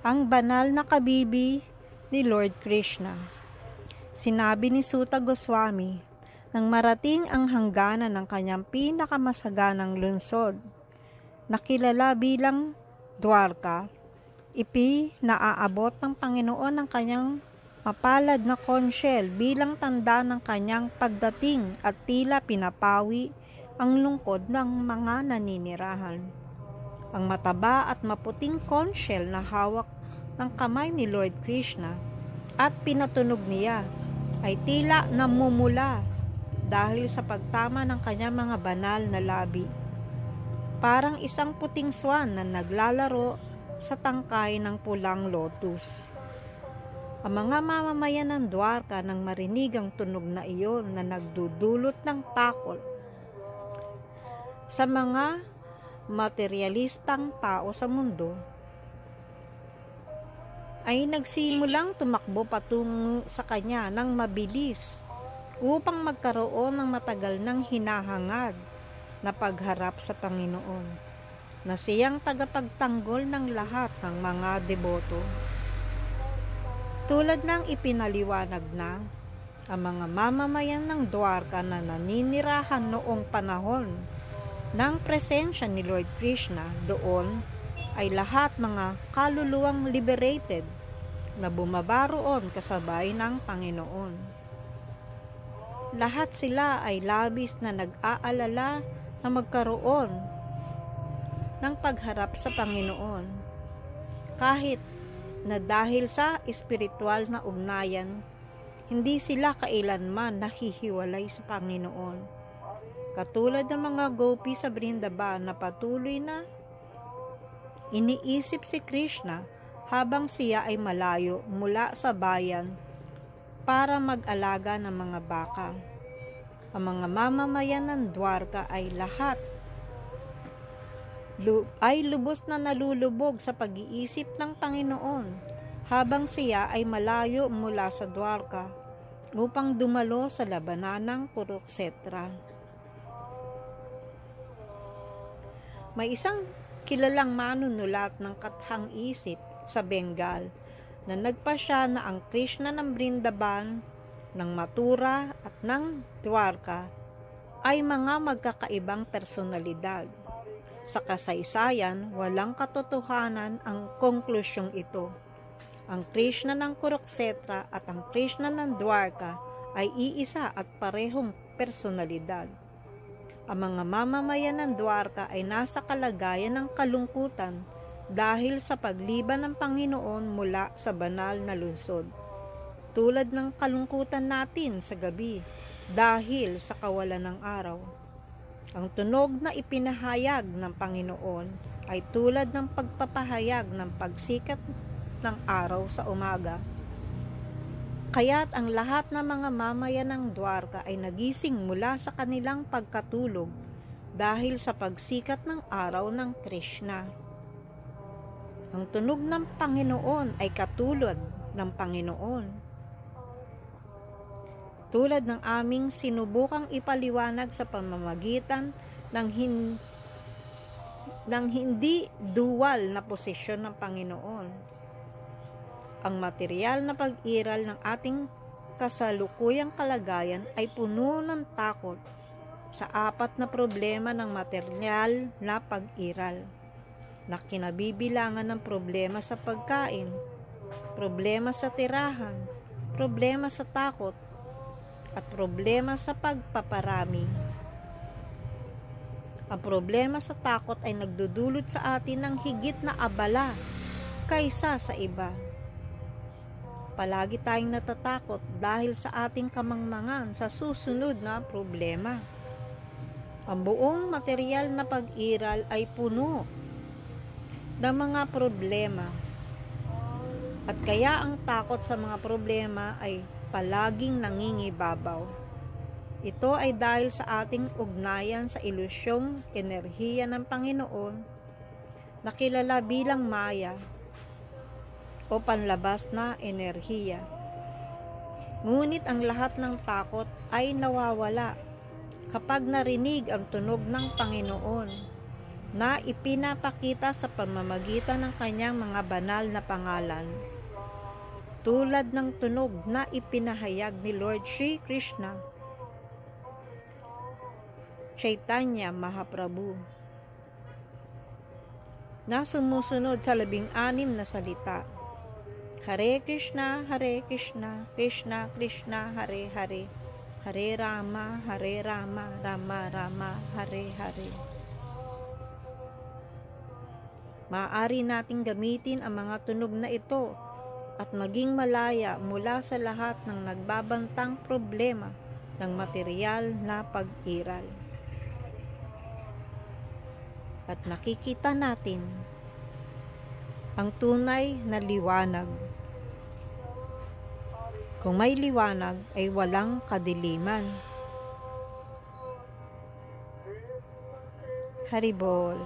Ang banal na kabibi ni Lord Krishna. Sinabi ni Suta Goswami, nang marating ang hangganan ng kanyang pinakamasaganang lungsod, na kilala bilang Dwarka, naaabot ng Panginoon ang kanyang mapalad na konsyel bilang tanda ng kanyang pagdating at tila pinapawi ang lungkod ng mga naninirahan. Ang mataba at maputing konsyel na hawak ng kamay ni Lord Krishna at pinatunog niya ay tila namumula dahil sa pagtama ng kanyang mga banal na labi. Parang isang puting swan na naglalaro sa tangkay ng pulang lotus. Ang mga mamamayan ng Dwarka nang marinig ang tunog na iyon na nagdudulot ng takot sa mga materialistang tao sa mundo, ay nagsimulang tumakbo patungo sa kanya ng mabilis upang magkaroon ng matagal ng hinahangad na pagharap sa Panginoon, na siyang tagapagtanggol ng lahat ng mga deboto. Tulad ng ipinaliwanag na, ang mga mamamayan ng Dwarka na naninirahan noong panahon ng presensya ni Lord Krishna doon ay lahat mga kaluluwang liberated na bumaba roon kasabay ng Panginoon. Lahat sila ay labis na nag-aalala na magkaroon ng pagharap sa Panginoon, kahit na dahil sa espiritual na ugnayan, hindi sila kailanman nahihiwalay sa Panginoon. Katulad ng mga gopi sa Brindaban na patuloy na iniisip si Krishna habang siya ay malayo mula sa bayan para mag-alaga ng mga baka. Ang mga mamamayan ng Dwarka ay lahat ay lubos na nalulubog sa pag-iisip ng Panginoon habang siya ay malayo mula sa Dwarka upang dumalo sa labanan ng Kurukshetra. May isang kilalang manunulat ng kathang isip sa Bengal na nagpasya na ang Krishna ng Brindaban, ng Mathura at ng Dwarka ay mga magkakaibang personalidad. Sa kasaysayan, walang katotohanan ang konklusyong ito. Ang Krishna ng Kurukshetra at ang Krishna ng Dwarka ay iisa at parehong personalidad. Ang mga mamamayan ng Dwarka ay nasa kalagayan ng kalungkutan dahil sa pagliban ng Panginoon mula sa banal na lungsod. Tulad ng kalungkutan natin sa gabi dahil sa kawalan ng araw. Ang tunog na ipinahayag ng Panginoon ay tulad ng pagpapahayag ng pagsikat ng araw sa umaga. Kaya't ang lahat ng mga mamayan ng Dwarka ay nagising mula sa kanilang pagkatulog dahil sa pagsikat ng araw ng Krishna. Ang tunog ng Panginoon ay katulad ng Panginoon. Tulad ng aming sinubukang ipaliwanag sa pamamagitan ng hindi dual na posisyon ng Panginoon. Ang material na pag-iral ng ating kasalukuyang kalagayan ay puno ng takot sa apat na problema ng material na pag-iral, na kinabibilangan ng problema sa pagkain, problema sa tirahan, problema sa takot, at problema sa pagpaparami. Ang problema sa takot ay nagdudulot sa atin ng higit na abala kaysa sa iba. Palagi tayong natatakot dahil sa ating kamangmangan sa susunod na problema. Ang buong material na pag-iral ay puno ng mga problema. At kaya ang takot sa mga problema ay palaging nangingibabaw. Ito ay dahil sa ating ugnayan sa ilusyong enerhiya ng Panginoon na kilala bilang Maya o panlabas na enerhiya. Ngunit ang lahat ng takot ay nawawala kapag narinig ang tunog ng Panginoon. na ipinapakita sa pamamagitan ng kanyang mga banal na pangalan. Tulad ng tunog na ipinahayag ni Lord Sri Krishna, Chaitanya Mahaprabhu, na sumusunod sa 16 na salita. Hare Krishna, Krishna Krishna, Hare Hare, Hare Rama, Rama Rama, Hare Hare. Maaari nating gamitin ang mga tunog na ito at maging malaya mula sa lahat ng nagbabantang problema ng material na pag-iral. At nakikita natin ang tunay na liwanag. Kung may liwanag ay walang kadiliman. Haribol.